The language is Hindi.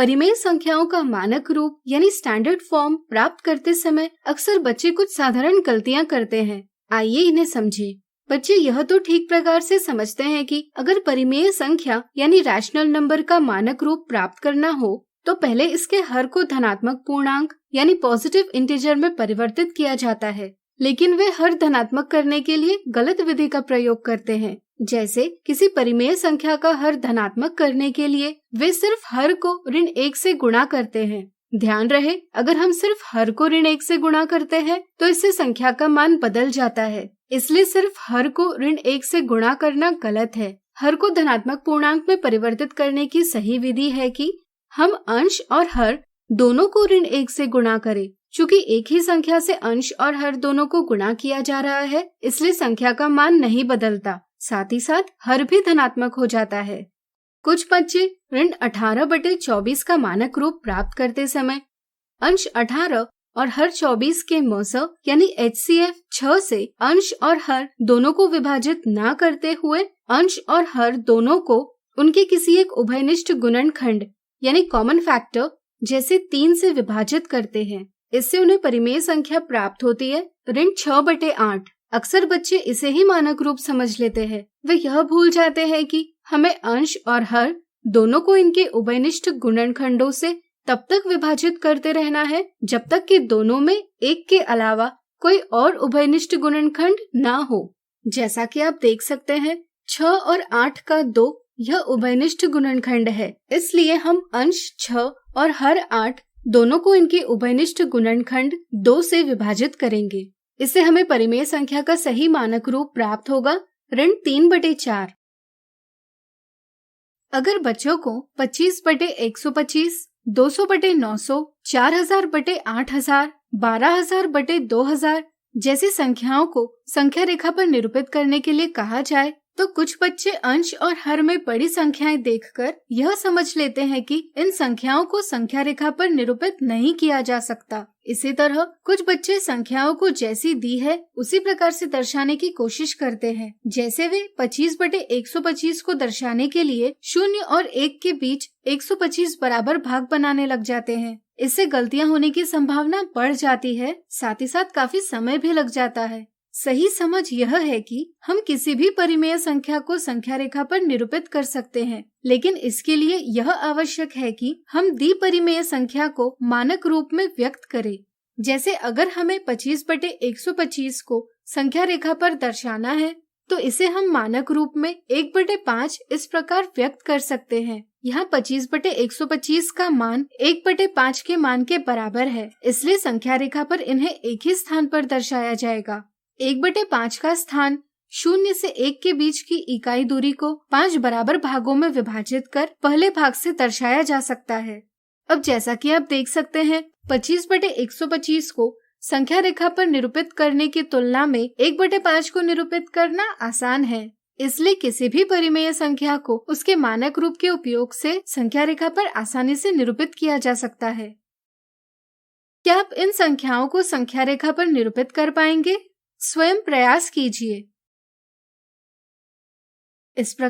परिमेय संख्याओं का मानक रूप यानी स्टैंडर्ड फॉर्म प्राप्त करते समय अक्सर बच्चे कुछ साधारण गलतियां करते हैं। आइए इन्हें समझें। बच्चे यह तो ठीक प्रकार से समझते हैं कि अगर परिमेय संख्या यानी रैशनल नंबर का मानक रूप प्राप्त करना हो तो पहले इसके हर को धनात्मक पूर्णांक यानी पॉजिटिव इंटीजर में परिवर्तित किया जाता है, लेकिन वे हर धनात्मक करने के लिए गलत विधि का प्रयोग करते हैं। जैसे किसी परिमेय संख्या का हर धनात्मक करने के लिए वे सिर्फ हर को ऋण 1 से गुणा करते हैं। ध्यान रहे, अगर हम सिर्फ हर को ऋण 1 से गुणा करते हैं तो इससे संख्या का मान बदल जाता है, इसलिए सिर्फ हर को ऋण 1 से गुणा करना गलत है। हर को धनात्मक पूर्णांक में परिवर्तित करने की सही विधि है कि हम अंश और हर दोनों को ऋण 1 से गुणा करें। चूंकि एक ही संख्या से अंश और हर दोनों को गुणा किया जा रहा है, इसलिए संख्या का मान नहीं बदलता, साथ ही साथ हर भी धनात्मक हो जाता है। कुछ बच्चे ऋण 18/24 का मानक रूप प्राप्त करते समय अंश 18 और हर 24 के मौस यानी HCF 6 से अंश और हर दोनों को विभाजित न करते हुए अंश और हर दोनों को उनके किसी एक उभयनिष्ठ गुणनखंड यानी कॉमन फैक्टर जैसे 3 से विभाजित करते हैं। इससे उन्हें परिमेय संख्या प्राप्त होती है ऋण 6/8। अक्सर बच्चे इसे ही मानक रूप समझ लेते हैं। वे यह भूल जाते हैं कि हमें अंश और हर दोनों को इनके उभयनिष्ठ गुणनखंडों से तब तक विभाजित करते रहना है जब तक कि दोनों में एक के अलावा कोई और उभयनिष्ठ गुणनखंड ना हो। जैसा कि आप देख सकते हैं 6 और 8 का 2 यह उभयनिष्ठ गुणनखंड है, इसलिए हम अंश 6 और हर 8 दोनों को इनके उभयनिष्ठ गुणनखंड 2 से विभाजित करेंगे। इससे हमें परिमेय संख्या का सही मानक रूप प्राप्त होगा ऋण 3/4। अगर बच्चों को 25/125, 200/900, 4000/8000, 12000/2000 जैसी संख्याओं को संख्या रेखा पर निरूपित करने के लिए कहा जाए तो कुछ बच्चे अंश और हर में बड़ी संख्याएं देखकर यह समझ लेते हैं कि इन संख्याओं को संख्या रेखा पर निरूपित नहीं किया जा सकता। इसी तरह कुछ बच्चे संख्याओं को जैसी दी है उसी प्रकार से दर्शाने की कोशिश करते हैं। जैसे वे 25/125 को दर्शाने के लिए 0 और 1 के बीच 125 बराबर भाग बनाने लग जाते हैं। इससे गलतियां होने की संभावना बढ़ जाती है, साथ ही साथ काफी समय भी लग जाता है। सही समझ यह है कि हम किसी भी परिमेय संख्या को संख्या रेखा पर निरूपित कर सकते हैं, लेकिन इसके लिए यह आवश्यक है कि हम द्विपरिमेय संख्या को मानक रूप में व्यक्त करें। जैसे अगर हमें 25/125 को संख्या रेखा पर दर्शाना है तो इसे हम मानक रूप में 1/5 इस प्रकार व्यक्त कर सकते हैं। यहाँ 25/125 का मान 1/5 के मान के बराबर है, इसलिए संख्या रेखा पर इन्हें एक ही स्थान पर दर्शाया जाएगा। 1/5 का स्थान 0 से 1 के बीच की इकाई दूरी को 5 बराबर भागों में विभाजित कर पहले भाग से दर्शाया जा सकता है। अब जैसा कि आप देख सकते हैं 25/125 को संख्या रेखा पर निरूपित करने की तुलना में 1/5 को निरूपित करना आसान है, इसलिए किसी भी परिमेय संख्या को उसके मानक रूप के उपयोग से संख्या रेखा पर आसानी से निरूपित किया जा सकता है। क्या आप इन संख्याओं को संख्या रेखा पर निरूपित कर पाएंगे? स्वयं प्रयास कीजिए। इस प्रकार